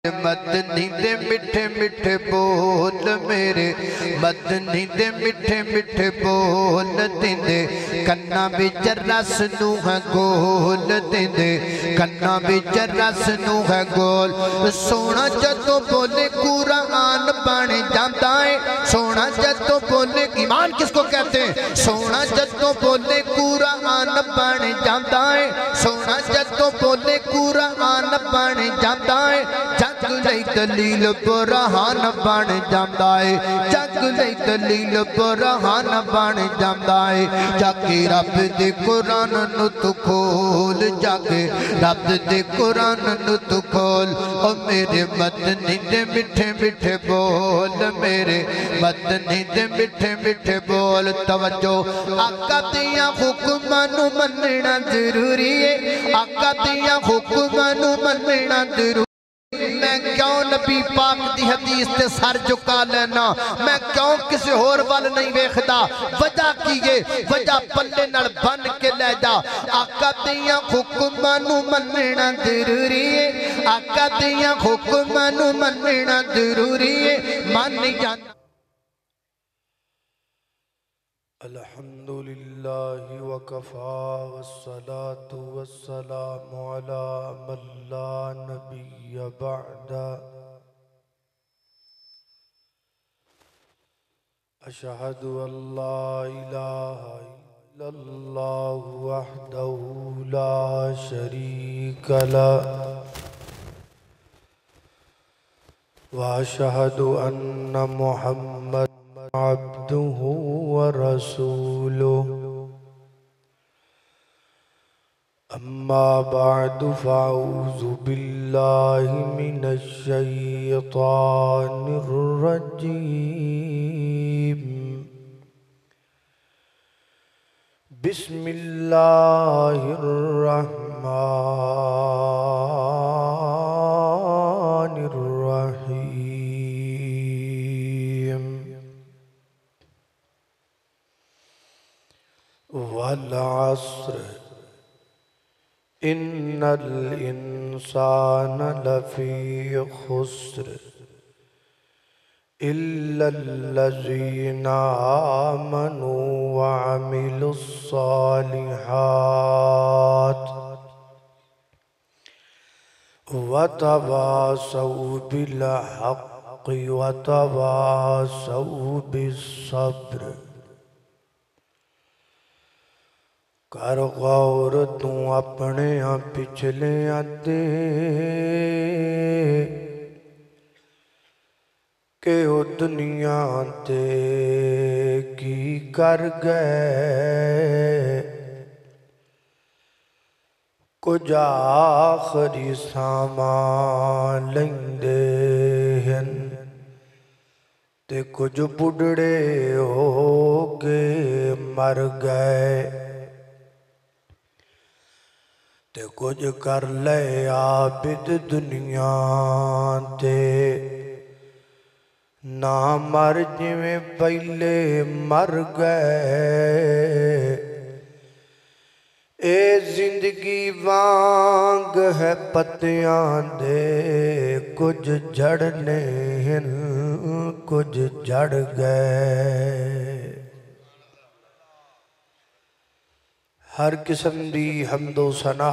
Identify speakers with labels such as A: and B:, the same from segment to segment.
A: مدنی دے مٹھے مٹھے بول میرے مدنی دے مٹھے مٹھے بول دیندے کنا بھی جرس نو ہے گول دیندے کنا بھی جرس نو ہے گول سونا جدو بولے قرآن بن جاتا ہے سونا جدو بولے ایمان کس کو کہتے ہیں سونا جدو بولے قرآن بن جاتا ہے سونا جدو بولے قرآن بن جاتا ہے جگ لئی دلیل برہان بن جاتا ہے جگ لئی دلیل برہان بن جاتا ہے جاکے رب دے قرآن نو تو کھول جاکے رب دے قرآن نو تو کھول او میرے مدنی دے مٹھے مٹھے بول میرے مدنی دے مٹھے مٹھے بول توجہ آقا دیاں حکمانو مننا ضروری ہے آقا دیاں حکمانو مننا ضروری میں کیوں نبی پاک دی حدیث تے سر جھکا لینا میں کیوں کسی اور وال نہیں ویکھدا وجہ کیے وجہ پلے نال بن کے لے جا آقا دیاں حکمانو مننا ضروری ہے آقا دیاں حکمانو مننا ضروری ہے مان جانا
B: الحمدللہ وکفا والصلاة والسلام علی من لا نبی بعد اشہد ان لا الہ الا اللہ وحدہ لا شریک لہ واشہد ان محمد عبده ورسوله اما بعد فاعوذ باللہ من الشیطان الرجیم بسم اللہ الرحمن الرحیم والعصر ان الانسان لفی خسر الا الذین آمنوا وعملوا الصالحات وتواصوا بالحق وتواصوا بالصبر کر غور تو اپنے پچھلے دے کہ او دنیا تے کی کر گئے کچھ آخری سامان لیندے ہیں تے کچھ بڑھڑے ہو کے مر گئے تے کچھ کر لے عابد دنیا تے نہ مر جویں پہلے مر گئے اے زندگی وانگ ہے پتیاں دے کچھ جھڑنے ہیں کچھ جھڑ گئے ہر قسم دی حمد و ثنا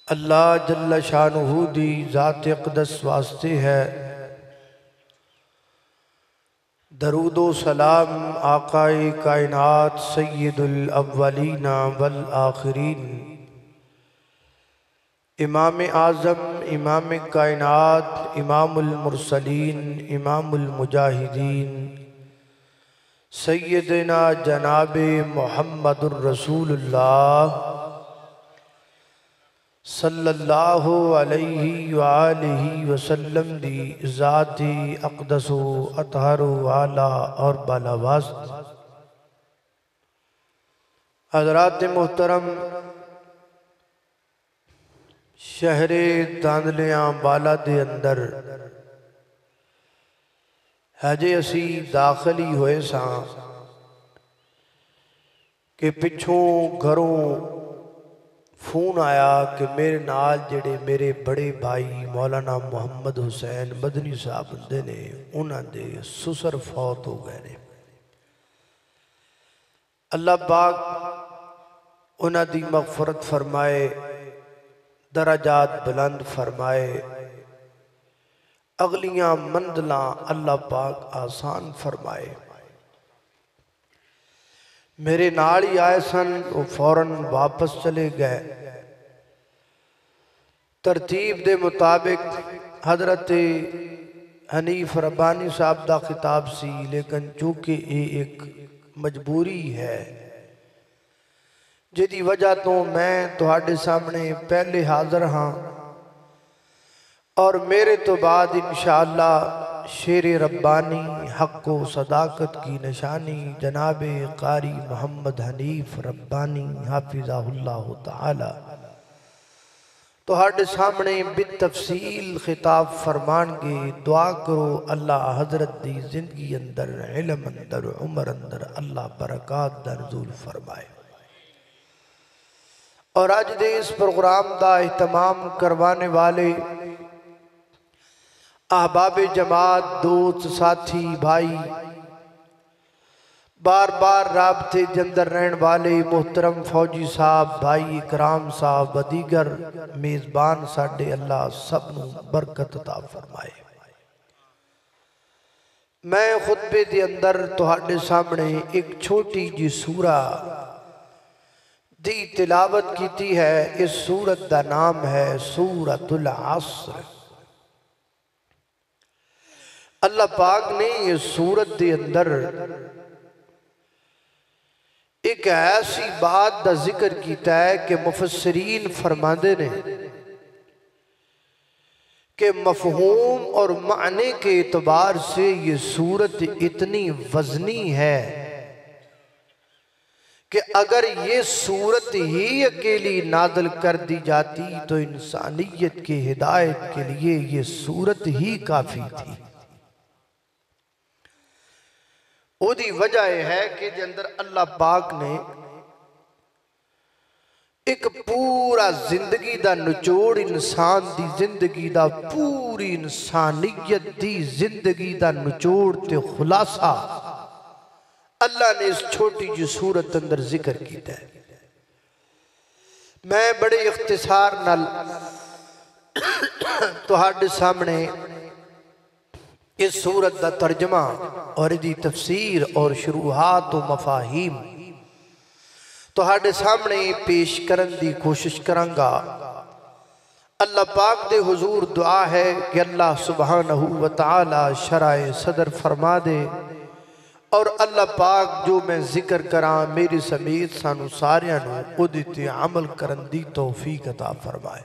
B: اللہ جل شانہ دی ذات اقدس واسطے ہے درود و سلام آقا کائنات سید الاولین والآخرین امام اعظم امام کائنات امام المرسلین امام المجاہدین سیدنا جناب محمد الرسول اللہ صلی اللہ علیہ وآلہ وسلم دی ذاتی اقدس و اطہر و اعلیٰ اور بالاواست حضرات محترم شہر داندلیاں بالا دے اندر ہجے اسی داخلی ہوئے ساں کہ پچھوں گھروں فون آیا کہ میرے نال جڑے میرے بڑے بھائی مولانا محمد حسین مدنی صاحب ہندے نے انہاں دے سسر فوت ہو گئے نے۔ اللہ پاک انہاں دی مغفرت فرمائے، درجات بلند فرمائے، اگلیاں منزلاں اللہ پاک آسان فرمائے۔ میرے نال ہی آئے سن، وہ فوراً واپس چلے گئے۔ ترتیب دے مطابق حضرت حنیف ربانی صاحب دا خطاب سی، لیکن چونکہ یہ ایک مجبوری ہے جدی وجہ تو میں تہاڈے سامنے پہلے حاضر ہاں، اور میرے تو بعد انشاءاللہ شیر ربانی حق و صداقت کی نشانی جناب قاری محمد حنیف ربانی حافظہ اللہ تعالی تہاڈے سامنے بالتفصیل خطاب فرمان گے۔ دعا کرو اللہ حضرت دی زندگی اندر، علم اندر، عمر اندر اللہ برکات دا نزول فرمائے۔ اور آج دے اس پروگرام دا اہتمام کروانے والے احباب جماعت، دوست، ساتھی، بھائی، بار بار رابطے جندر رہن والے محترم فوجی صاحب، بھائی اکرام صاحب و دیگر میزبان ساڈے، اللہ سب نو برکت عطا فرمائے۔ میں خطبے دے اندر تہاڈے سامنے ایک چھوٹی جی سورہ دی تلاوت کیتی ہے۔ اس سورت دا نام ہے سورۃ العصر۔ اللہ پاک نے یہ سورت دے اندر ایک ایسی بات دا ذکر کیتا ہے کہ مفسرین فرماندے نے کہ مفہوم اور معنی کے اعتبار سے یہ سورت اتنی وزنی ہے کہ اگر یہ سورت ہی اکیلی نازل کر دی جاتی تو انسانیت کی ہدایت کے لیے یہ سورت ہی کافی تھی۔ وہ دی وجہ یہ ہے کہ جندر اللہ پاک نے ایک پورا زندگی دا نچوڑ، انسان دی زندگی دا، پوری انسانیت دی زندگی دا نچوڑ تے خلاصہ اللہ نے اس چھوٹی جو سورت اندر ذکر کیتا ہے۔ میں بڑے اختصار نال تہاڈے سامنے اس سورت دا ترجمہ اور دی تفسیر اور شروحات و مفاہیم تہاڈے سامنے پیش کرن دی کوشش کرنگا۔ اللہ پاک دے حضور دعا ہے کہ اللہ سبحانہ وتعالی شرع صدر فرما دے، اور اللہ پاک جو میں ذکر کراں میری سمیت سانو ساریاں نو قدرت عمل کرن دی توفیق عطا فرمائے۔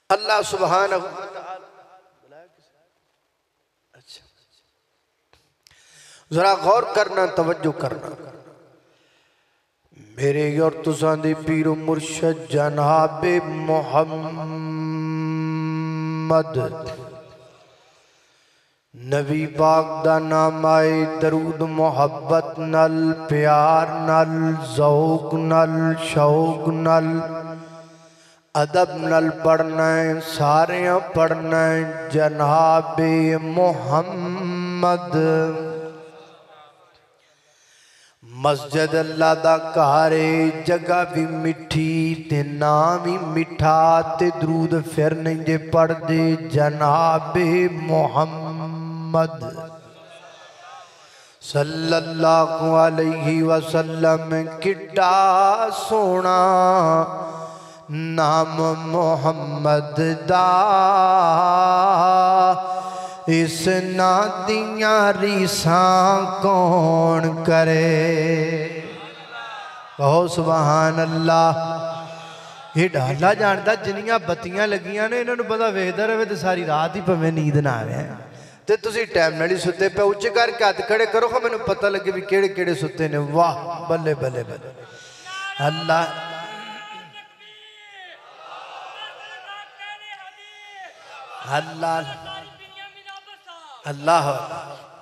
B: اللہ سبحانہ ذرا غور کرنا، توجہ کرنا۔ میرے اور تساں دے پیر و مرشد جناب محمد نبی پاک دا نام آئے، درود محبت نل، پیار نل، ذوق نل، شوق نل، ادب نل پڑھنا ہے، ساریاں پڑھنا ہے جناب محمد۔ مسجد اللہ دا کارے، جگہ بھی مٹھی تے نام ہی مٹھا، تے درود پھر نہیں جے پڑھ دے جناب محمد صلی اللہ علیہ وسلم۔ کڈا سونا نام محمد دا، اس نا دیاں ریساں کون کرے۔ کہو سبحان اللہ۔ یہ ڈالا جانتا جنیاں بتیاں لگیاں نے، انہوں نے پتا ویدہ رہے تو ساری رات ہی پہ نیند نہ آئے ہیں تے تسی ٹائم نالی ستے پہ اچھے کر کے ہاتھ کھڑے کرو کہ میں نے پتہ لگے بھی کیڑے کیڑے ستے نے۔ واہ بلے بلے بلے اللہ اللہ اللہ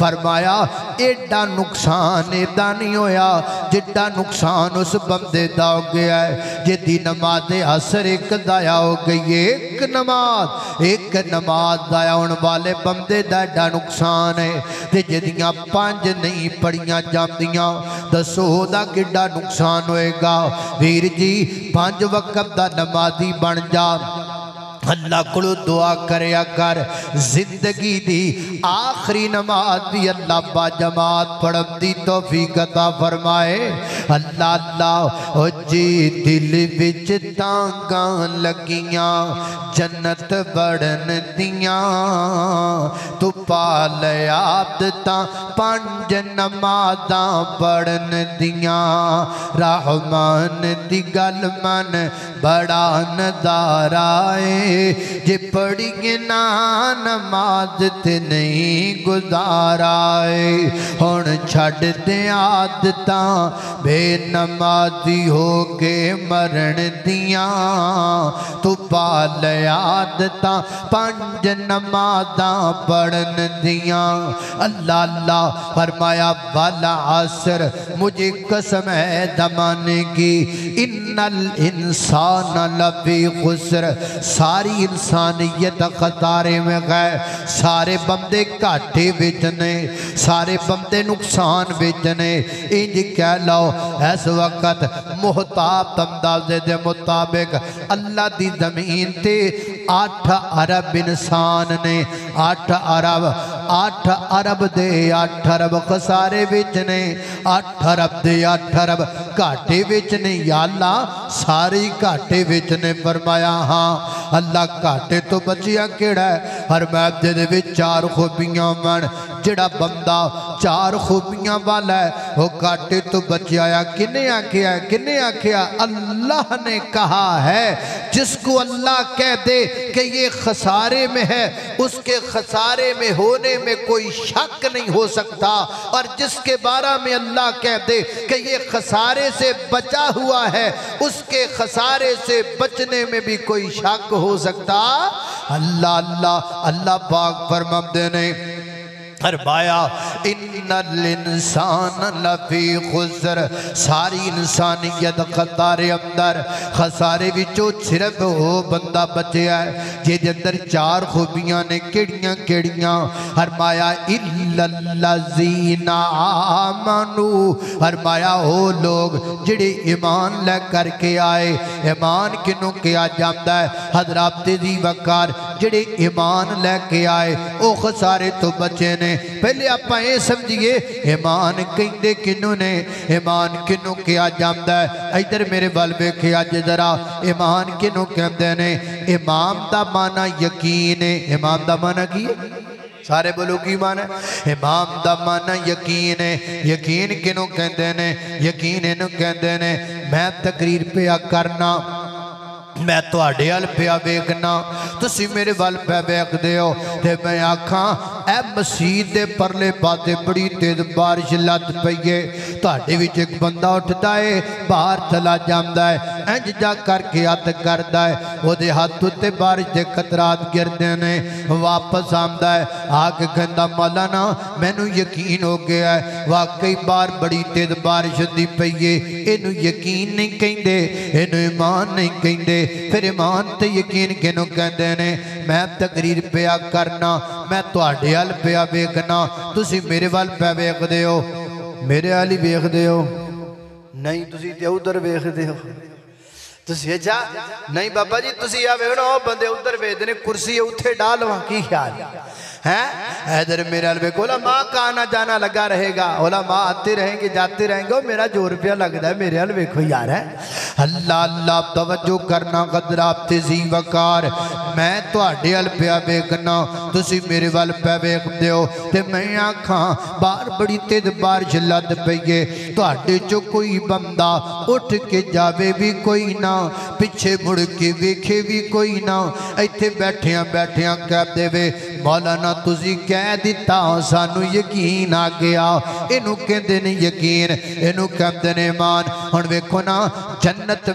A: فرمایا ایڈا نقصان ایڈا نہیں ہویا جڈا نقصان اس بندے دا ہو گیا ہے جدی نماز عصر ایک دایا ہو گئی ایک نماز دایا ان والے بندے دا ایڈا نقصان ہے تے جدیاں 5 نہیں پڑھیاں جاندیاں دسو دا کڈا نقصان ہوئے گا ویر جی 5 وقت دا نمازی بن جا اللہ کلو دعا کریا کر زندگی دی آخری نماز بھی اللہ با جماعت پڑھن دی توفیق عطا فرمائے اللہ او جی دل وچ تانگاں لگیاں جنت بڑھن دیاں تو پال عادتاں 5 نمازاں پڑھن دیاں رحمان دی گل من بڑا نظارہ آئے جے پڑھیں نا نماز تے نہیں گزارائے ہون چھڑ دیں عادتاں بے نمازی ہو کے مرن دیاں تو پال عادتاں 5 نمازاں پڑھن دیاں اللہ فرمایا والعصر مجھے قسم ہے زمانے کی ان الانسان لفی خسر ساری انسانیت خطارے میں گئے سارے بندے گھاٹے وچنے سارے بندے نقصان وچنے انج کہہ لو اس وقت محتاط اندازے دے مطابق اللہ دی زمین تے 8 ارب انسان نے 8 ارب دے 8 ارب خسارے وچنے 8 ارب دے 8 ارب گھاٹے وچنے یا اللہ ساری گھاٹے وچنے فرمایا ہاں اللہ گھاٹے تو بچیا کیڑا ہے ہر معدے دے وچ 4 خوبیاں من جڑا بندہ 4 خوبیاں والا ہے وہ گھاٹے تو بچیا کنے آکھیا اللہ نے کہا ہے جس کو اللہ کہہ دے کہ یہ خسارے میں ہے اس کے خسارے میں ہونے میں کوئی شک نہیں ہو سکتا اور جس کے بارے میں اللہ کہہ دے کہ یہ خسارے سے بچا ہوا ہے اس کے خسارے سے بچنے میں بھی کوئی شک ہو سکتا اللہ پاک فرماتے نے فرمایا ان الانسان لفی خسر ساری انسانیت خطارے اندر خسارے وچوں صرف وہ بندہ بچیا ہے جے اندر 4 خوبیاں نے کیڑیاں فرمایا الا الذین آمنوا فرمایا وہ لوگ جڑے ایمان لے کر کے آئے ایمان کنوں کیا جاتا ہے حضرات دی وقار جڑے ایمان لے کے آئے او خسارے تو بچے نے پہلے آپ یہ سمجھئے ایمان کہندے کنوں نے ایمان کنوں کیا جامدہ ہے ادھر میرے بالبے کیا جدرا ایمان کنوں کہندے نے امام دا معنی یقین ہے امام دا معنی کی سارے بولو کی معنی امام دا معنی یقین ہے یقین کنوں کہندے نے یقین انہوں کہندے نے میں تقریر پہ کرنا میں تو آڑے حال پہ بیکنا تسی میرے وال پہ بیک دے ہو تے میں آکھاں اے مسجد دے پرلے باتے بڑی تیز بارش لات پئیے تو آڑے وچ ایک بندہ اٹھتا ہے باہر چلا جامدہ ہے انج جا کر کے آت کردہ ہے وہ دے ہاتھ تے بارش دے قطرات گردے نے واپس آمدہ ہے آگے گندہ مولانا میں نو یقین ہو گیا ہے واقعی بار بڑی تیز بارش دی پئیے انو یقین نہیں کہیں دے انو ایمان نہیں کہیں دے پھر ایمان تے یقین کنوں کہندے نے میں تقریر پیا کرنا میں تو آڑے حال پیا بیکنا تسی میرے وال پیا بیک دے ہو میرے حالی بیک دے ہو نہیں تسی تے ادھر بیک دے ہو تسی جا نہیں بابا جی تسی یا بیکنا ہو بندے ادھر بیک دے کرسی اتھے ڈال وہاں کی خیال حیدر میرے علمے کو علماء کا آنا جانا لگا رہے گا علماء آتے رہیں گے جاتے رہیں گے میرا جو روپیہ لگ ہے میرے علمے کو یار ہے اللہ توجہ کرنا قدرات تیزی وقار میں تو آڑے علپیہ بیکنا تسی میرے والپیہ بیک دیو تے میں آکھاں بار بڑی تید بارش لد پئیے تو آڑے جو کوئی بندہ اٹھ کے جاوے بھی کوئی نہ پچھے مڑ کے ویکھے بھی کوئی نہ ایتھے بیٹھیاں کہہ دے وے مولانا تُسی کہہ دیتا سانو یقین آ گیا انہوں کہندے نے یقین انہوں کہندے نے ایمان ہن ویکھو نا جنت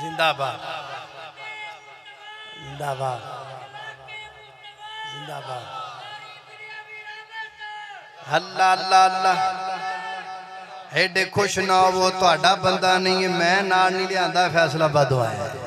B: زندہ باد زندہ باد زندہ باد اللہ اللہ اللہ ایڈے خوش نہ وہ تو آڈا بندہ نہیں ہے میں نار نہیں لیا اندہ فیصلہ بادو آیا ہے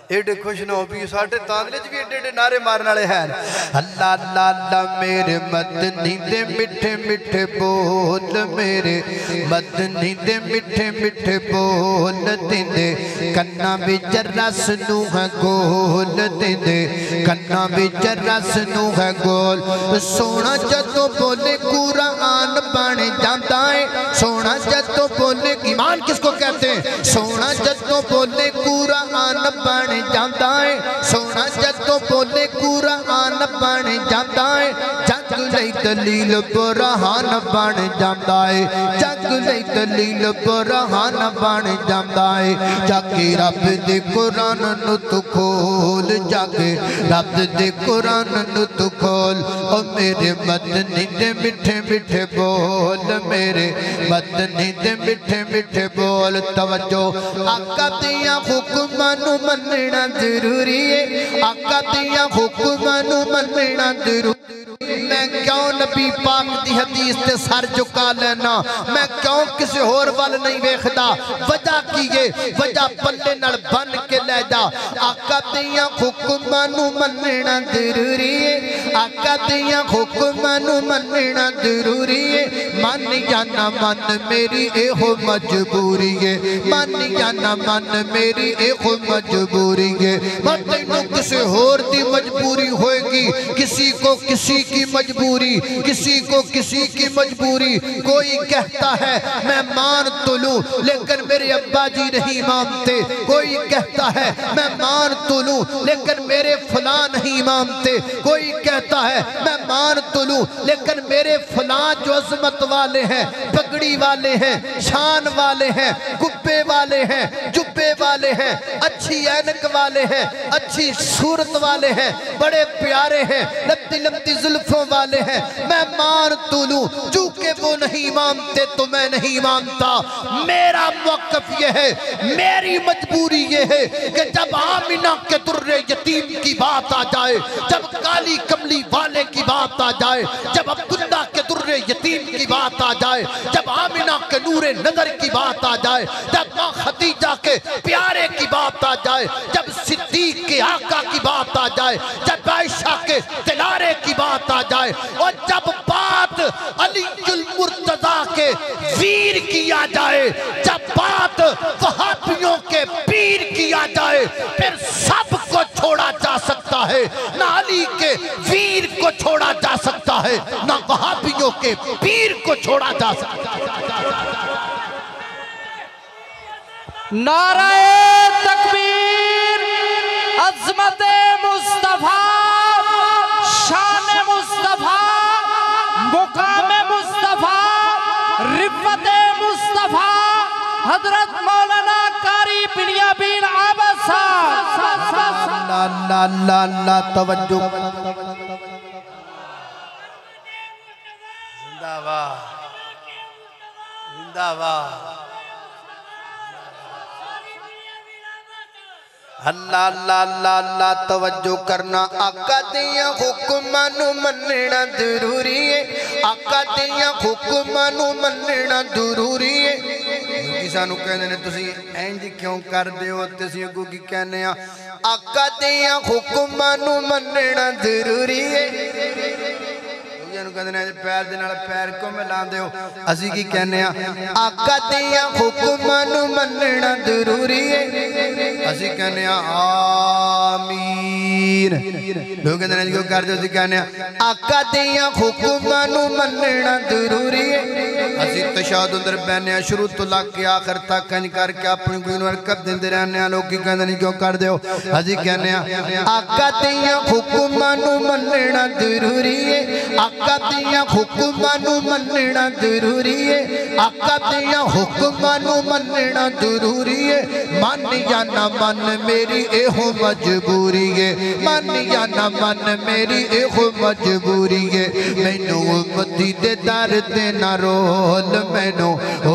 B: ایڈے خوش نہ ہو بھی ساٹھے تاندلے جو بھی ایڈے نارے مارنا لے ہیں اللہ اللہ اللہ میرے مدنی دے مٹھے مٹھے بول میرے مدنی دے مٹھے مٹھے بول دے کنا بھی جرس نو ہے گول دے کنا بھی جرس نو ہے گول سونا جدو بولے قرآن بانے جاندہ ہے سونا جدو بولے ایمان کس کو کہتے ہیں سونا جدو بولے قرآن بانے جاندہ ہے سونا جدو بولے قرآن بانے جاندہ ہے جگ لئی دلیل برہان بانے جاندہ ہے جگ لئی دلیل برہان بانے جاندہ ہے جاکے رب دے قرآن نو تو کھول جاکے رب دے قرآن نو تو کھول او میرے مدنی دے مٹھے مٹھے بول میرے مدنی دے مٹھے مٹھے بول توجہ آقا دیا حکمانو مننا ضروری ہے آقا دیا حکمانو مننا ضروری میں کیوں نبی پاک دی حدیث تے سر جھکا لینا میں کیوں کسی اور وال نہیں ویکھدا وجہ کیے وجہ پلے نال بن کے لے جا آقا دیا حکمانو مننا ضروری ہے آقا دیا حکمانو مننا ضروری ہے من یا نہ من میری اے ہو مجبوری ہے من یا نہ من میری اے ہو مجبوری ہے مطلب کسی اور دی مجبوری ہوئے گی کسی کو کسی کی مجبوری کسی کو کسی کی مجبوری کوئی کہتا ہے میں مان تو لوں لیکن میرے ابا جی نہیں مانتے کوئی کہتا ہے میں مان تو لوں لیکن میرے فلاں نہیں مانتے کوئی کہتا ہے میں مان تو لوں لیکن میرے فلاں جو عظمت والے ہیں پگڑی والے ہیں شان والے ہیں گبے والے ہیں جبے والے ہیں اچھی اینک والے ہیں اچھی صورت والے ہیں بڑے پیارے ہیں لمتی لمتی زلفوں والے ہیں میں مان تو لوں چونکہ وہ نہیں مانتے تو میں نہیں مانتا میرا موقف یہ ہے میری مجبوری یہ ہے کہ جب آمینہ کے در یتیم کی بات آ جائے جب کالی کملی والے کی بات آ جائے جب عبداللہ کے در یتیم کی بات آ جائے جب آمینہ کے نور نظر کی بات آ جائے جب ماں خدیجہ کے پیارے کی بات آ جائے جب صدیق کے آقا کی بات آ جائے جب عائشہ کے تلارے کی بات آ جائے اور جب بات علی المرتضیٰ کے ویر کیا جائے جب بات وہابیوں کے پیر کیا جائے پھر سب کو چھوڑا جا سکتا ہے نہ علی کے ویر کو چھوڑا جا سکتا ہے نہ وہابیوں کے پیر کو چھوڑا جا سکتا ہے
C: نعرہ تکبیر عظمت مصطفیٰ شان مصطفیٰ مقام مصطفیٰ رفت مصطفیٰ حضرت مولانا قاری بنیامین عباسہ
B: اللہ اللہ اللہ توجہ زندہ باد زندہ باد اللہ اللہ اللہ اللہ توجہ کرنا آقا دیا حکمانو مننا ضروری ہے آقا دیا حکمانو مننا ضروری ہے کسانو کہنے نے تسی اینجی کیوں کر دے ہو تسی اگو کی کہنے ہیں آقا دیا حکمانو مننا ضروری ہے جنہوں کہتے ہیں پیر دینا پیر کو ملان دے ہو اسی کی کہنے ہیں آقا دیا حکمانو مننا ضروری ہے اسی کہنے ہیں آمین لوگ کہتے ہیں جو کر دے اسی کہنے ہیں آقا دیا حکمانو مننا ضروری ہے اسی تشہد اندر بہنے ہیں شروع تو لگ کے آخر تک کنج کر کے اپنی کوئی نورکت دن دے رہنے ہیں لوگ کی کہتے ہیں جو کر دے ہو اسی کہنے ہیں آقا دیا حکمانو مننا ضروری ہے آقا دیا حکمانو مننا ضروری ہے آقا دیا حکمانو مننا ضروری ہے من یا نہ من میری اے ہو مجبوری ہے من یا نہ من میری اے ہو مجبوری ہے میں نو امتی دے در دے نہ رول میں نو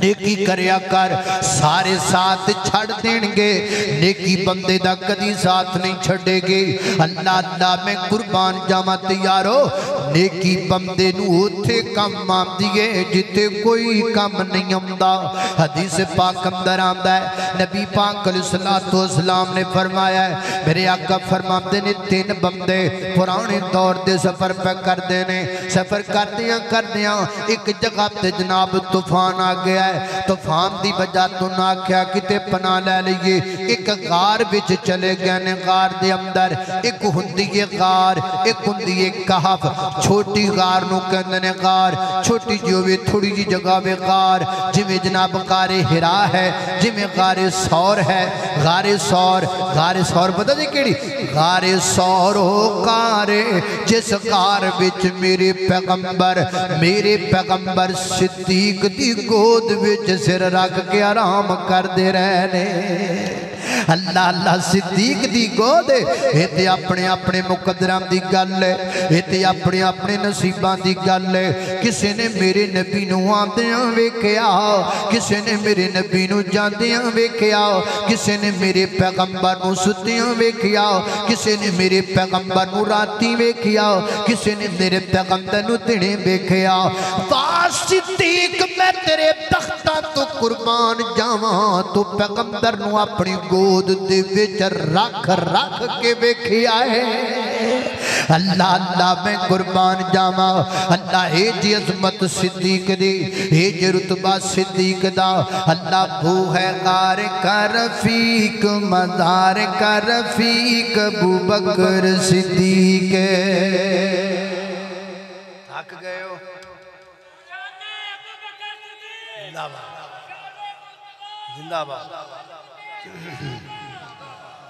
A: نیکی کریا کر سارے ساتھ چھڑ دینگے نیکی بندے دا کدی ساتھ نہیں چھڑے گے اللہ میں قربان جامت یارو نیکی بندے نو ہوتے کم آم دیئے جتے کوئی کم نہیں آمدہ حدیث پاک اندر آمدہ ہے نبی پاک علیہ السلام نے فرمایا ہے میرے آقا فرماتے نے 3 بندے پرانے دور دے سفر پہ کر دینے سفر کر دیاں ایک جگہ تے جناب طوفان آ گیا ہے طوفان دی وجہ تو نہ کیا کتے پناہ لے لئیے ایک غار بچ چلے گئے نے غار دے اندر ایک ہندی غار ایک ہندی کہف چھوٹی غار نو کہندنے غار چھوٹی جو بھی تھوڑی جی جگہ بے غار جی میں جناب غار ہرا ہے جی میں غار سور ہے غار سور بتا جی کیڑی غار سور ہو غار جس غار بچ میرے پیغمبر صدیق دی گود بچ سر رکھ کے آرام کر دے رہنے اللہ صدیق دی گود ایتے اپنے مقدرام دی گل ہے ایتے اپنے نصیبان دی گل ہے کسی نے میرے نبی نو آمدیاں ویکھیا کسی نے میرے نبی نو جاندیاں ویکھیا کسی نے میرے پیغمبر نو ستیاں ویکھیا کسی نے میرے پیغمبر نو راتی ویکھیا کسی نے میرے پیغمبر نو دنے ویکھیا صدیق میں تیرے تختہ تو قربان جاواں تو پیغمبر نو اپنی گود دے وچ رکھ کے ویکھیا ہے اللہ میں قربان جاواں اللہ اے جی عظمت صدیق دی اے جی رتبہ صدیق دا اللہ بھو ہے غار کا رفیق مزار کا رفیق ابو بکر صدیق
B: تھک گئے ہو زندہ باد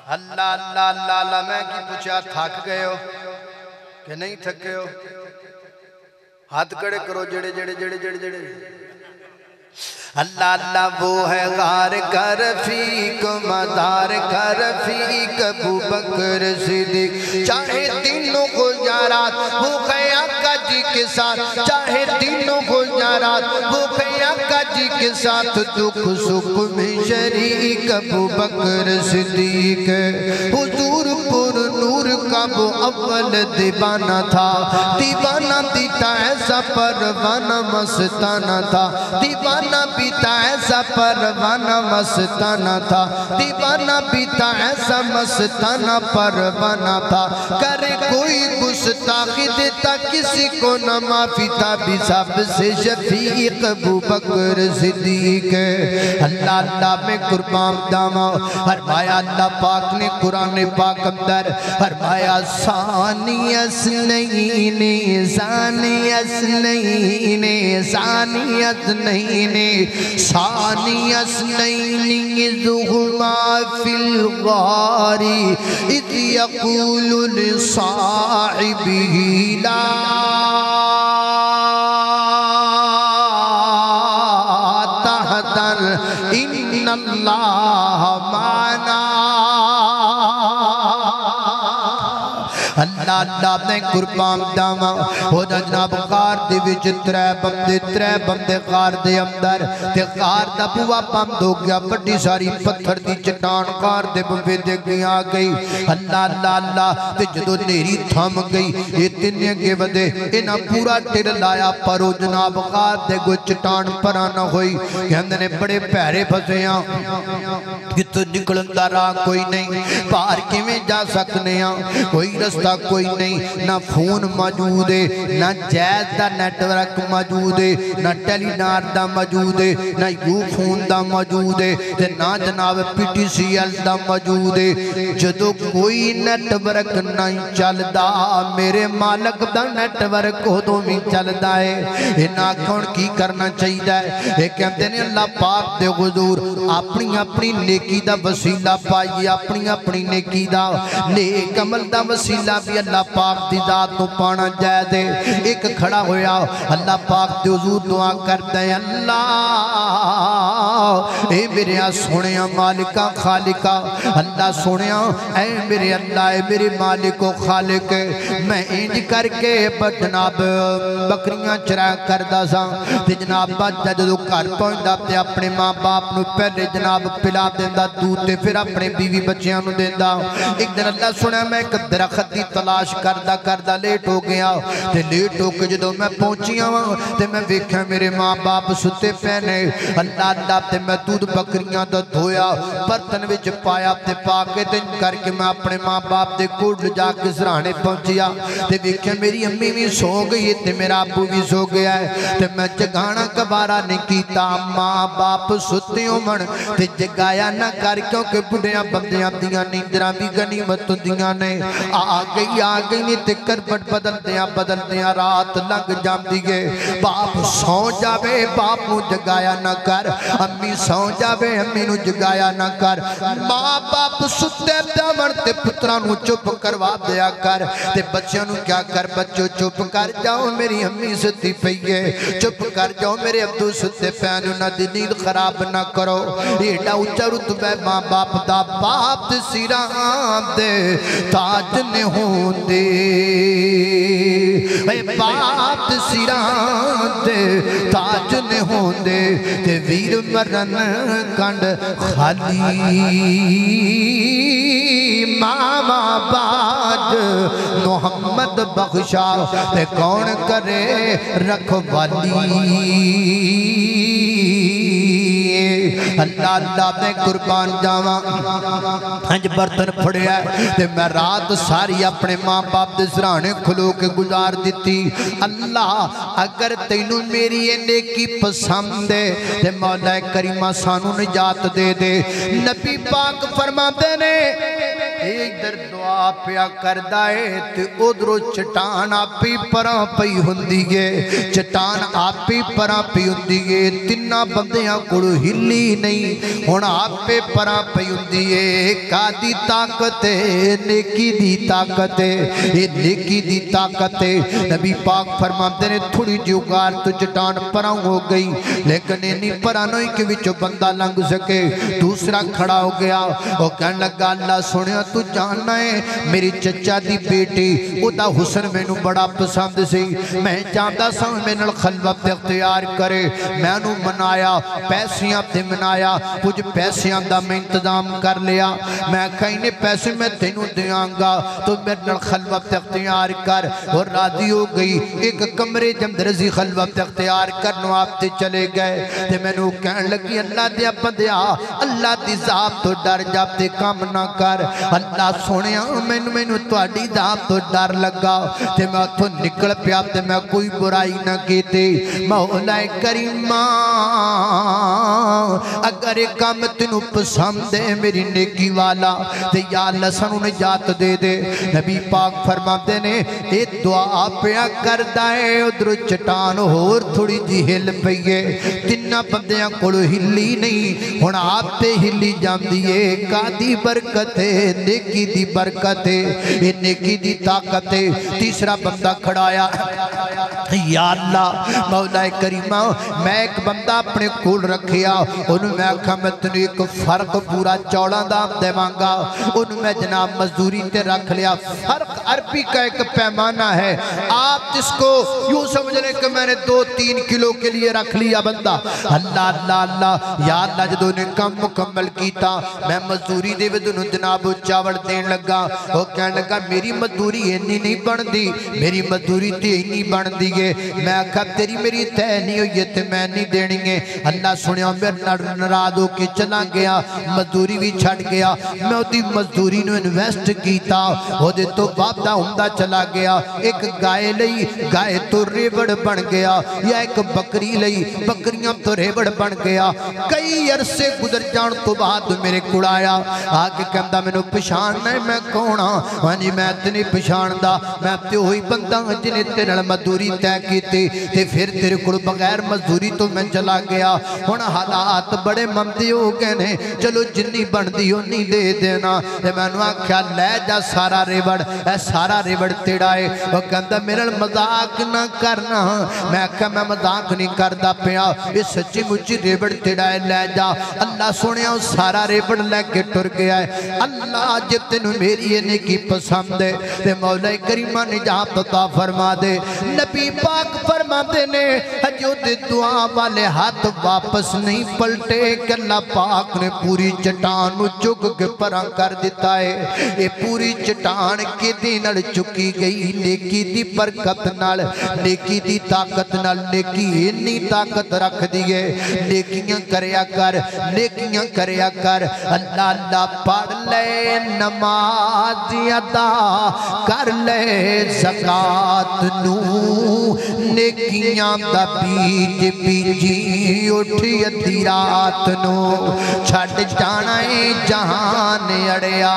B: اللہ میں کی پوچھا تھک گئے ہو کہ نہیں تھکے ہو ہاتھ کڑے کرو جڑے اللہ وہ ہے غار کا رفیق مدار کا رفیق ابو بکر صدیق چاہے دنوں گزارات وہ خیا کا جی کے ساتھ چاہے دنوں گزارات وہ خیا کا جی کے ساتھ دکھ سکھ میں شریک ابو بکر صدیق حضور پر نور کا وہ اول دیوانہ تھا دیوانہ پیتا ایسا پروانہ مستانہ تھا دیوانہ پیتا ایسا پروانہ مستانہ تھا دیوانہ پیتا ایسا مستانہ پروانہ تھا کرے کوئی گستاخی دیتا کسی کو نہ معافی تھا بھی سب سے شفیق ابو بکر صدیق اللہ میں قربان داما فرمایا اللہ پاک نے قرآن پاک اندر فرمایا ثانی اثنین ثانی اثنین ثانی اثنین ثانی اثنین ذہما فی الغار اذ یقول لصاحبہ لا تحزن ان اللہ معنا اللہ نے قربان داما ہو جناب غار دے وچ ترے بندے غار دے اندر تے غار دا بوا بند ہو گیا بڑی ساری پتھر دی چٹان غار دے بوے دے گیا گئی اللہ تے جدو نیری تھم گئی یہ تنے کے ودے انہاں پورا ٹر لایا پرو جناب غار دے گو چٹان پرانا ہوئی کہ نے بڑے پیرے پھسیاں کتو نکلن دا راہ کوئی نہیں پار کی میں جا سکنے ہیں کوئی رستہ کوئی نہیں نہ فون موجود ہے نہ جیز دا نیٹ ورک موجود ہے نہ ٹیلی نار دا موجود ہے نہ یو فون دا موجود ہے نہ جناب پی ٹی سی ایل دا موجود ہے جدو کوئی نیٹ ورک نہیں چل دا میرے مالک دا نیٹ ورک ہو تو بھی چل دا ہے انہاں کون کی کرنا چاہی دا ہے ایک کہتے ہیں اللہ پاک دے حضور اپنی نیکی دا وسیلہ پائی اپنی نیکی دا نیک عمل دا وسیلہ بھی اللہ پاک دی ذات تو پانا جائے دے ایک کھڑا ہویا اللہ پاک دی حضور دعا کرتے ہیں اللہ
A: اے میرے سونیا مالکا خالقا اللہ سونیا اے میرے اللہ اے میرے مالک و خالق میں انج کر کے جناب بکریاں چرا کردا سا تے جناب جدوں گھر پہنچدا تے اپنے ماں باپ نو پہلے جناب پلا دیندا دودھ تے پھر اپنے بیوی بچیاں نو دیندا ایک دن اللہ سنیا میں ایک درخت دی تلاش کردا لیٹ ہو گیا تے لیٹ ہو کے جدوں میں پہنچیا ہاں تے میں ویکھیا میرے ماں باپ ستے پے نے اللہ تے میں دودھ بکریاں دا دھویا برتن وچ پایا تے پا کے دن کر کے میں اپنے ماں باپ دے کول جا کے سرانے پہنچیا تے ویکھیا میری امی بھی سو گئی تے میرا ابو بھی سو گیا ہے تے میں جگانا کبارا نہیں کیتا ماں باپ ستے ہون تے جگایا نہ کر کیونکہ بڑھیاں بندیاں دیاں نیندراں بھی غنیمت ہوندیاں نے آ گئی نہیں تے کربٹ بدل دیاں رات لنگ جاندی ہے باپ سو جاوے باپ نو جگایا نہ کر امی سو جاوے امی نو جگایا نہ کر ماں باپ ستے پاون تے پتراں نو چپ کروا دیا کر تے بچیاں نو کیا کر بچو چپ کر جاؤ میری امی ستی پئی ہے چپ کر جاؤ میرے ابو ستے پین انہاں دی نیند خراب نہ کرو ایڈا اونچا رتبہ ماں باپ دا باپ سیراں دے تاج نے ہوندے اے باپ سیراں دے تاج نے ہوندے تے ویر مرن کنڈ خالی ماما باج محمد بخشا تے کون کرے رکھوالی اللہ اللہ میں قربان جاواں ہنج برتن پھڑیا تے میں رات ساری اپنے ماں باپ دے سرانے کھلو کے گزار دیتی اللہ اگر تینوں میری نیکی پسند ہے تے مولا کریمہ سانو نجات دے دے نبی پاک فرماتے نے ادھر دعا پیا کردہ ہے تے ادھرو چٹان آپی پراں پئی ہوندی ہے چٹان آپی پراں پئی ہوندی ہے تنہ بندیاں کڑو ہلی نہیں ہون آپے پراں پئی ہوندی ہے کا دی طاقت ہے نیکی دی طاقت ہے یہ نیکی دی طاقت ہے نبی پاک فرماتے نے تھوڑی جوگار تو چٹان پراں ہو گئی لیکن نہیں پرانوئی کے وچو بندہ لنگ سکے دوسرا کھڑا ہو گیا وہ کہنے لگا اللہ سنیا تو جاننا ہے میری چچا دی بیٹی او دا حسن میں نو بڑا پسند سی میں جاندہ سا میں نل خلوت اختیار کرے میں نو منایا پیسیاں تے منایا کچھ پیسیاں دا میں انتظام کر لیا میں کہیں پیسے میں تینوں دیاں گا تو میں نل خلوت اختیار کر اور راضی ہو گئی ایک کمرے جمدرزی خلوت اختیار کرنو آپ تے چلے گئے تے میں نو کہن لگی اللہ دیا بندیا اللہ دی ذات تو ڈر جاب تے کام نہ کر اللہ سونیا میں نو توڑی ذات تو ڈر لگا تے میں تو نکل پیا تے میں کوئی برائی نہ کیتے مولا کریمہ اگر ایک کام تینوں پسند ہے میری نیکی والا تے یا اللہ سنو نجات دے دے نبی پاک فرماتے نے اے دعا پیا کردہ ہے ادھر چٹان اور تھوڑی جی ہل پئیے تنہ بندیاں کڑو ہلی نہیں ہون آپ تے ہلی جام دیئے کا دی برکت ہے نیکی دی برکت ہے یہ نیکی دی طاقت ہے تیسرا بندہ کھڑایا یا اللہ مولا کریمہ میں ایک بندہ اپنے کول رکھیا انہوں میں آکھا میں تنہوں ایک فرق پورا چوڑا دام دے مانگا انہوں میں جناب مزدوری تے رکھ لیا فرق عربی کا ایک پیمانہ ہے آپ جس کو یوں سمجھنے کہ میں نے 2-3 کلو کے لیے رکھ لیا بندہ اللہ اللہ اللہ یا اللہ جدوں نے کم مکمل کیتا میں مزدوری دے ودنوں جناب چاوڑ دین لگا وہ کہنے لگا میری مزدوری اتنی نہیں بن دی میری مزدوری تے اتنی بن دی ہے میں آکھا تیری میری تے نہیں ہوئی تے میں نہیں دینی ہے اللہ سنیا میں ناراض ہو کے چلا گیا مزدوری بھی چھڑ گیا میں اُتی مزدوری نو انویسٹ کیتا وہ دے تو وعدہ ہوندا چلا گیا ایک گائے لئی گائے تو ریوڑ بن گیا یا ایک بکری لئی بکریاں تو ریوڑ بن گیا کئی عرصے گزر جان تو بعد میرے کڑایا آگے کہندہ میں نو پشاننا میں کونا وانی میں اتنی پشاندہ میں تے ہوئی بندہ جنہیں تیرے مزدوری تے طے کیتی تے پھر تیرے کو بغیر مزدوری تو میں چلا گیا ہن حالات بڑے ممدی ہو گئے نے چلو جنی بندی ہو نہیں دے دینا تے میں نے آکھیا لے جا سارا ریوڑ اے سارا ریوڑ تیڑا ہے وہ کہندا میرا مذاق نہ کرنا میں آکھیا میں مذاق نہیں کردا پیا یہ سچی مجھے ریوڑ تیڑا ہے لے جا اللہ سنیا سارا ریوڑ لے کے ٹر گیا ہے اللہ جب تینوں میری یہ نیکی پسند ہے تے مولا کریمہ نجات عطا فرما دے نبی پاک فرما دے نے جو دے دعا والے ہاتھ واپس نہیں پلٹے کہ اللہ پاک نے پوری چٹان چک کے پرا کر دیتا ہے یہ پوری چٹان کے دینڑ چکی گئی نیکی دی برکت نال نیکی دی طاقت نال نیکی انی طاقت رکھ دیئے نیکیاں کریا کر نیکیاں کریا کر اللہ اللہ پڑھ لے نماز ادا کر لے زکاة نو نیکیاں دا بیج بیجی اٹھی ادھی رات نو چھڑ جانا ہے جہان اڑیا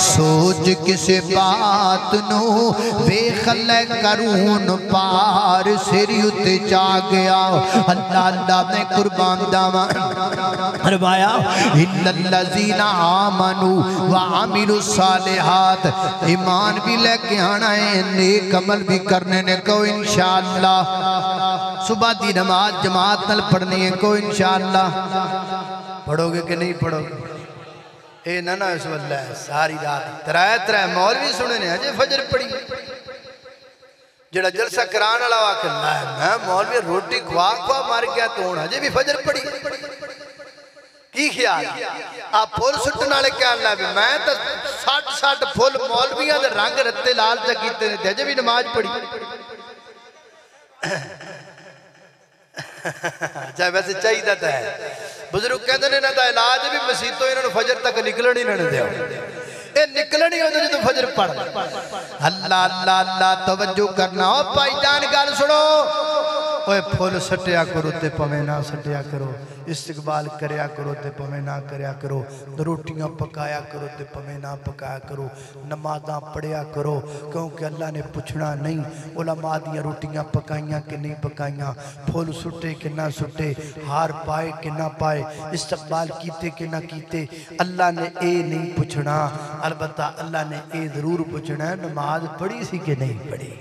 A: سوچ کسے بات نو ویکھ لے کرون پار سری اتے جا گیا اللہ اللہ نے قربان داما فرمایا ان الذین آمنوا وعملوا الصالحات ایمان بھی لے کے آنا ہے نیک عمل بھی کرنے نے کو انشاءاللہ صبح دی نماز جماعت نل پڑھنی ہے کو انشاءاللہ پڑھو گے کہ نہیں پڑھو گے اے نانا اس واللہ ساری رات ترائے مولوی سنے نے اجے فجر پڑھی جڑا جلسہ کران والا واقع اللہ ہے میں مولوی روٹی کھوا مار گیا تو ہونا اجے بھی فجر پڑھی کی خیال آپ پھول سٹن والے کیا اللہ بھی میں تو ساٹھ پھول مولویاں دے رنگ رتے لال چکیتے نے اجے بھی نماز پڑھی چاہے ویسے چاہی دیتا ہے بزرگ کہتے ہیں نہ علاج بھی مسیحتوں انہوں نے فجر تک نکلن ہی نہ دیا اے نکلن ہی ہوتا جو فجر پڑھ اللہ اللہ اللہ توجہ کرنا او پائی جان گال سنو اوے پھول سٹیا کرو تے پویں نہ سٹیا کرو استقبال کریا کرو تے پویں نہ کریا کرو روٹیاں پکایا کرو تے پویں نہ پکایا کرو نمازاں پڑھیا کرو کیونکہ اللہ نے پوچھنا نہیں علماء دیاں روٹیاں پکائیاں کہ نہیں پکائیاں پھول سٹے کہ نہ سٹے ہار پائے کہ نہ پائے استقبال کیتے کہ نہ کیتے اللہ نے اے نہیں پوچھنا البتہ اللہ نے اے ضرور پوچھنا ہے نماز پڑھی سی کہ نہیں پڑھی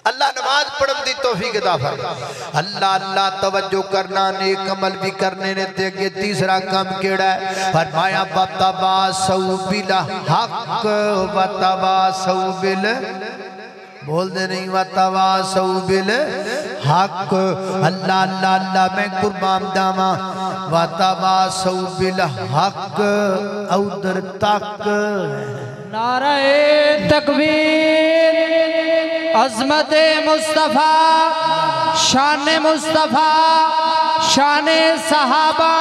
A: اللہ نماز پڑھن دی توفیق عطا فرما اللہ اللہ توجہ کرنا نیک عمل بھی کرنے نے دیکھے تیسرا کام کیڑا ہے فرمایا وَتَوَاسَوْا بِالْحَقِّ وَتَوَاسَوْا بول دے نہیں وَتَوَاسَوْا بِالْحَقِّ اللہ اللہ اللہ میں قربان داما وَتَوَاسَوْا بِالْحَقِّ اودر تک
C: نعرہ تکبیر عظمت مصطفیٰ شان مصطفیٰ شان صحابہ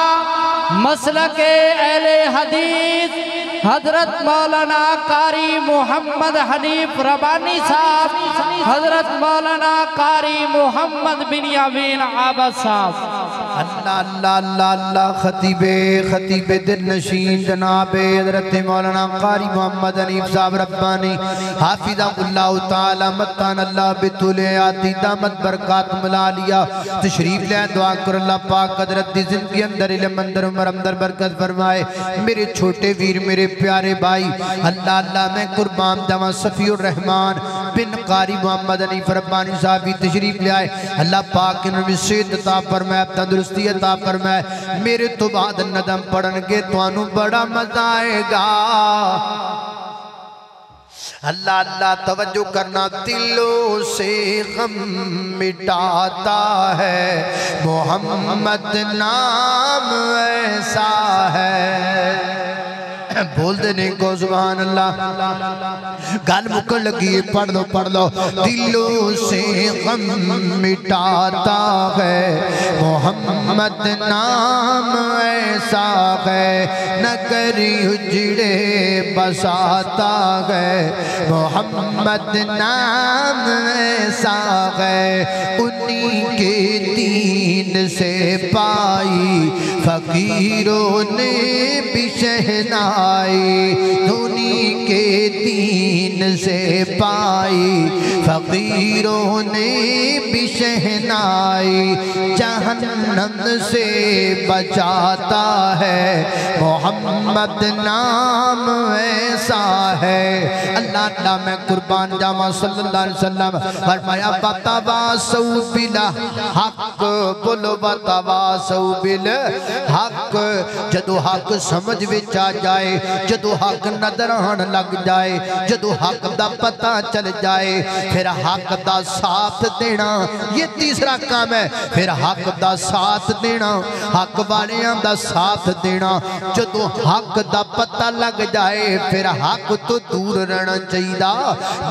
C: مسلک اہل حدیث حضرت مولانا قاری محمد حنیف ربانی صاحب حضرت مولانا قاری محمد بن یامین عابد صاحب
A: اللہ اللہ اللہ اللہ خطیب دل نشین جناب حضرت مولانا قاری محمد حنیف صاحب ربانی حافظہ اللہ تعالی متان اللہ بطولیاتی دامت برکات ملالیا تشریف لے دعا کر اللہ پاک قدرت دی زندگی اندر علم اندر عمر اندر برکت فرمائے میرے چھوٹے ویر میرے پیارے بھائی اللہ اللہ میں قربان دوا صفی الرحمن بن قاری محمد حنیف ربانی صاحبی تشریف لے آئے اللہ پاک انہوں نے صحت عطا فرمائے تندرستی عطا فرمائے میرے تو بعد ندم پڑھن گے تو انہوں بڑا مزہ آئے گا اللہ اللہ توجہ کرنا دلوں سے غم مٹاتا ہے محمد نام ایسا ہے بول دینے کو سبحان اللہ گال مکر لگی پڑھ دو دلوں سے غم مٹاتا ہے محمد نام ایسا ہے نہ کری اجڑے بساتا ہے محمد نام ایسا ہے انہی کے دین سے پائی فقیروں نے بھی شہنائی دنیا کے دین سے پائی فقیروں نے بھی شہنائی جہنم سے بچاتا ہے محمد نام ایسا ہے اللہ اللہ میں قربان جاواں صلی اللہ علیہ وسلم فرمایا وتواصوا بالحق بولو وتواصوا بالحق جدو حق سمجھ وچ آ جائے جدو حق نظر آن لگ جائے جدو حق دا پتہ چل جائے پھر حق دا ساتھ دینا یہ تیسرا کام ہے پھر حق دا ساتھ دینا حق والیاں دا ساتھ دینا جدو حق دا پتہ لگ جائے پھر حق تو دور رہنا چاہیے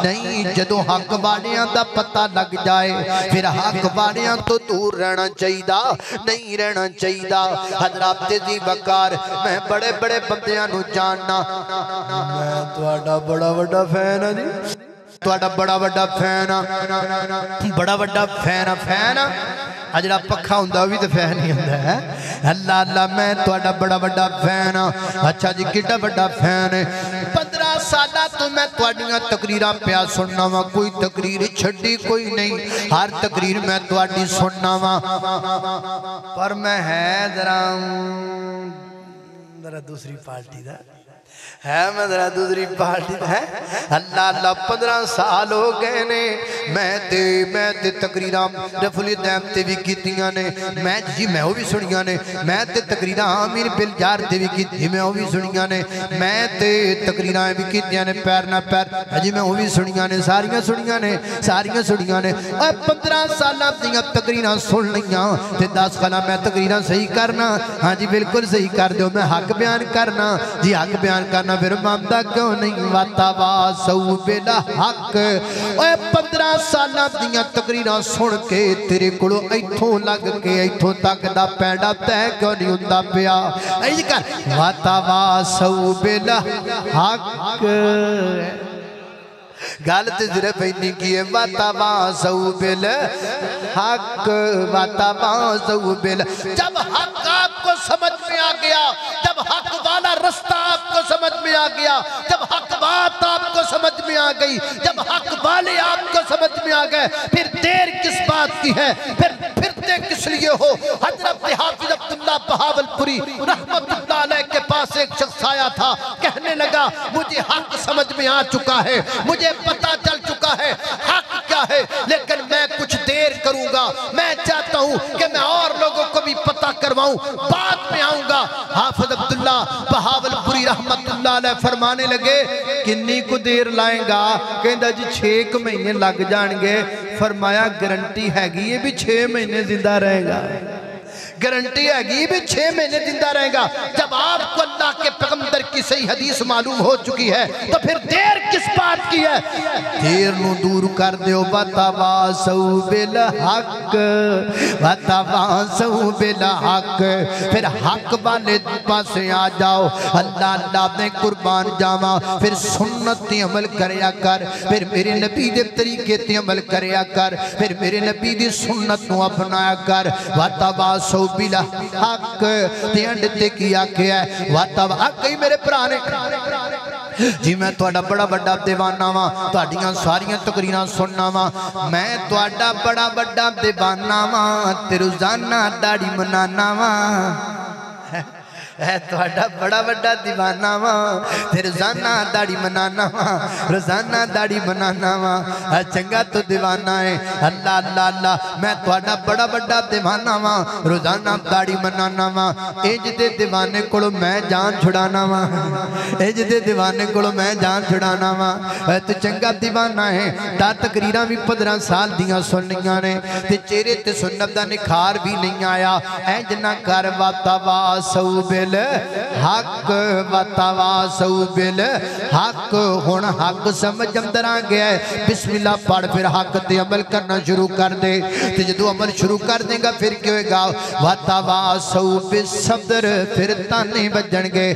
A: نہیں جدو حق والیاں دا پتہ لگ جائے پھر حق والیاں تو دور رہنا چاہیے نہیں رہنا چاہیے حضرات دی وقار میں بڑے بڑے بندیاں نو جاننا میں تواڈا بڑا بڑا فین ہاں جی تواڈا بڑا بڑا فین بڑا بڑا فین اجڑا پکھا ہوندا بھی تے فین ہی ہوندا ہے اللہ اللہ میں تواڈا بڑا بڑا فین اچھا جی کڈا بڑا فین ہے 15 سالہ تو میں تواڈیاں تقریراں پیا سننا وا کوئی تقریر چھڈی کوئی نہیں ہر تقریر میں تواڈی سننا وا پر میں ہے ذرا دوسری پارٹی دا ہے میں ذرا دوسری پارٹی ہے اللہ اللہ 15 سال ہو گئے نے میں تے تقریراں رفع الیدین تے بھی کیتیاں نے میں جی میں وہ بھی سنیاں نے میں تے تقریراں آمین بالجار تے بھی کیتی میں وہ بھی سنیاں نے میں تے تقریراں بھی کیتیاں نے پیر نہ پیر جی میں وہ بھی سنیاں نے ساریاں سنیاں نے اور 15 سالاں دیاں تقریراں سن لیاں تے 10 سالاں میں تقریراں صحیح کرنا ہاں جی بالکل صحیح کر دیو میں حق بیان کرنا جی حق بیان کرنا پھر مانتا کیوں نہیں وتواصوا بالحق اوے 15 سالاں دیاں تقریراں سن کے تیرے کولوں ایتھوں لگ کے ایتھوں تک دا پینڈا تے کیوں نہیں ہوندا پیا اے کر وتواصوا بالحق غلط ضرب نہیں کیے وتواصوا بالحق وتواصوا بالحق جب حق آپ کو سمجھ میں آ گیا جب حق والا رستہ آپ کو سمجھ میں آ گیا جب حق بات آپ کو سمجھ میں آ گئی جب حق والے آپ کو سمجھ میں آ گئے پھر دیر کس بات کی ہے پھر پھرتے کس لیے ہو حضرت حافظ عبداللہ بہاولپوری رحمت اللہ علیہ کے پاس ایک شخص آیا تھا کہنے لگا مجھے حق سمجھ میں آ چکا ہے مجھے پتہ چل چکا ہے حق کیا ہے لیکن میں کچھ دیر کروں گا میں چاہتا ہوں کہ میں اور لوگوں کو بھی پتہ کرواؤں بعد میں آؤں گا حافظ عبداللہ بہاولپوری رحمت اللہ علیہ فرمانے لگے کنی کو دیر لائیں گا کہندہ جی 6 مہینے لگ جان گے فرمایا گارنٹی ہے گی یہ بھی 6 مہینے زندہ رہے گا گارنٹی ہے گی بھی 6 مہینے زندہ رہے گا جب آپ کو اللہ کے پیغمبر کی صحیح حدیث معلوم ہو چکی ہے تو پھر دیر کس بات کی ہے دیر نو دور کر دیو وتواصوا بالحق وتواصوا بالحق پھر حق والے پاسے آ جاؤ اللہ اللہ نے قربان جاواں پھر سنت تے عمل کریا کر پھر میرے نبی دے طریقے تے عمل کریا کر پھر میرے نبی دی سنت نو اپنایا کر وتواصوا بالحق تے انڈتے کیا کیا ہے وتواصوا میرے پرانے جی میں تواڈا بڑا بڑا دیوانہ واں تواڈیاں ساریاں تقریراں سننا واں میں تواڈا بڑا بڑا دیوانہ واں تے روزانہ داڑھی منانا واں ہے تواڈا بڑا بڑا دیوانہ واں تے روزانہ داڑھی منانا واں روزانہ داڑھی منانا واں چنگا تو دیوانہ ہے اللہ اللہ اللہ میں تواڈا بڑا بڑا دیوانہ واں روزانہ داڑھی منانا واں انج دے دیوانے کولوں میں جان چھڑانا واں انج دے دیوانے کولوں میں جان چھڑانا واں تے چنگا دیوانہ ہے تا تقریراں بھی 15 سال دیاں سنیاں نے تے چہرے تے سنت دا نکھار بھی نہیں آیا انج نہ کر وتواصوا بالحق وتواصوا بالحق ہن حق سمجھ اندر آ گیا ہے بسم اللہ پڑھ پھر حق تے عمل کرنا شروع کر دے تے جدو عمل شروع کر دے گا پھر کیا ہوئے گا وتواصوا بالصبر پھر تانے بجن گے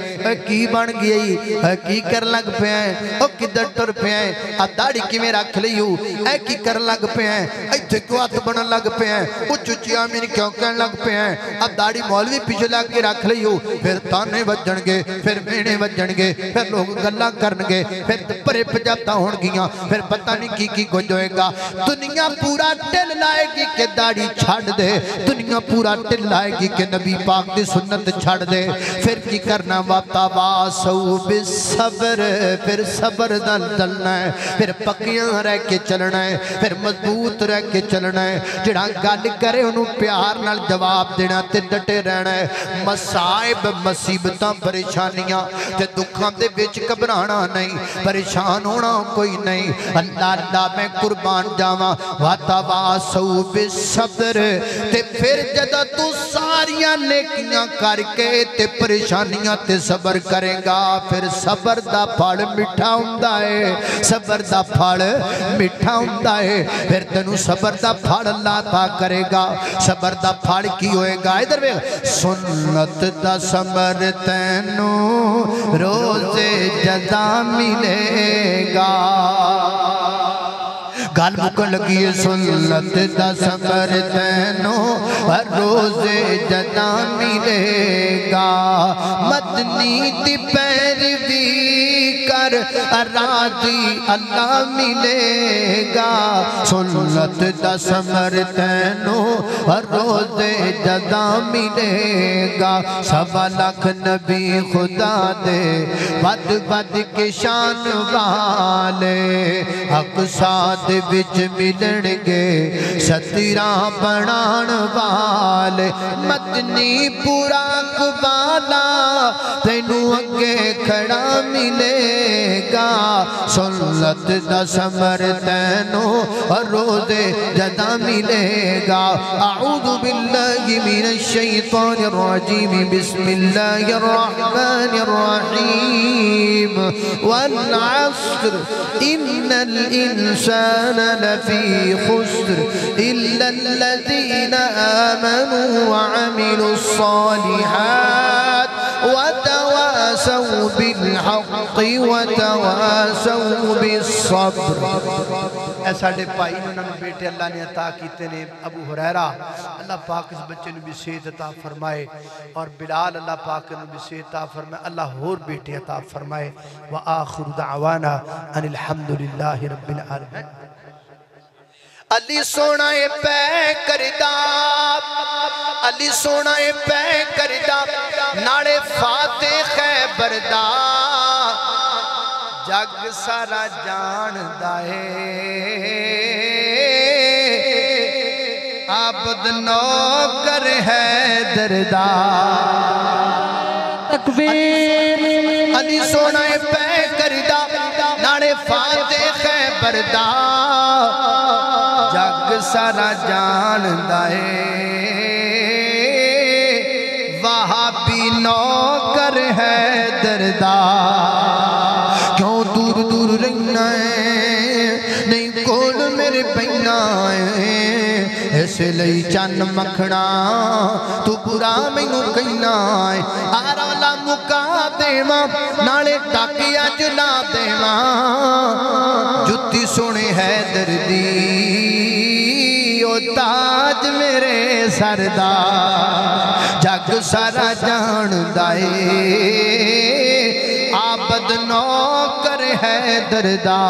A: کی بن گئی کی کر لگ پہ ہیں او کدھر ٹر پہ ہیں داڑھی کی میں رکھ لیو اے کی کر لگ پہ ہیں ایتھے کیوں ہاتھ بنن لگ پہ ہیں او چچی آمین کیوں کہن لگ پہ ہیں اب داڑھی مولوی پیچھے لگ کے رکھ لیو پھر تانے وجن گے پھر مینے وجن گے پھر لوگ گلہ کرن گے پھر پرے پجاتا ہون گیاں پھر پتہ نہیں کی کچھ ہوئے گا دنیا پورا ٹل لائے گی کہ داڑھی چھاڑ دے دنیا پورا ٹل لائے گی کہ نبی پاک دی سنت چھاڑ دے پھر کی کرنا وَتَوَاسَوْا بِالصَّبْرِ پھر صبر دل چلنا ہے پھر پکیاں رہ کے چلنا ہے پھر مضبوط رہ کے چلنا ہے جڑا گل کرے انہوں پیار نال جواب دینا تے ڈٹے رہنا ہے مصائب مصیبتاں پریشانیاں تے دکھاں دے بیچ گھبرانا نہیں پریشان ہونا کوئی نہیں اللہ میں قربان جاواں وَتَوَاسَوْا بِالصَّبْرِ تے پھر جدہ تو ساریاں نیکیاں کر کے تے پریشانیاں تے صبر کرے گا پھر صبر دا پھل مٹھا ہوندا ہے صبر دا پھل مٹھا ہوندا ہے پھر تینوں صبر دا پھل اللہ عطا کرے گا صبر دا پھل کی ہوئے گا ادھر ویکھ سنت دا صبر تینوں روز جزا ملے گا گال مکن لگی ہے سنت دا صبر تینوں روز جزا ملے گا مدنی دی پیروی کر راضی اللہ ملے گا سنت دا صبر تینوں روز جزا ملے گا سوا لاکھ نبی خدا دے بد بد کے شان والے حق ساتھ بچ ملن گے ستیراں بنان والے مدنی پورا قبالہ تینوں اگے کھڑا ملے گا سنت دا صبر تینوں روز جزا ملے گا اعوذ باللہ من الشیطان الرجیم بسم اللہ الرحمن الرحیم والعصر ان الانسان لفی خسر الا الذین آمنوا وعملوا الصالحات وتواسوا بالحق وتواسوا بالصبر
B: اے ساڑھے پائی انہوں نے بیٹے اللہ نے عطا کیتے نے ابو حریرہ اللہ پاک اس بچے نے بھی صحت عطا فرمائے اور بلال اللہ پاک نے بھی صحت عطا فرمائے اللہ اور بیٹے عطا فرمائے وآخر دعوانا ان الحمدللہ رب العالمین
A: علی سونا پہ کردہ علی سونا پہ کردہ ناڑے فاتح خیبردہ جگ سارا جان دائے عبد نوکر ہے دردہ
C: تکبیر
A: علی سونا پہ کردہ ناڑے فاتح خیبردہ جگ سارا جان دائے وہابی نوکر ہے دردہ کیوں دور دور رہنا ہے نہیں کول میرے پہنا ہے ایسے لئی چن مکھنا تو برا میں نو کہنا ہے آرالا مکا دیواں نالے ٹاکیا جلا دیواں جتی سونے ہے دردی او تاج میرے سردہ جگ سارا جان دائے عابد نوکر ہے دردہ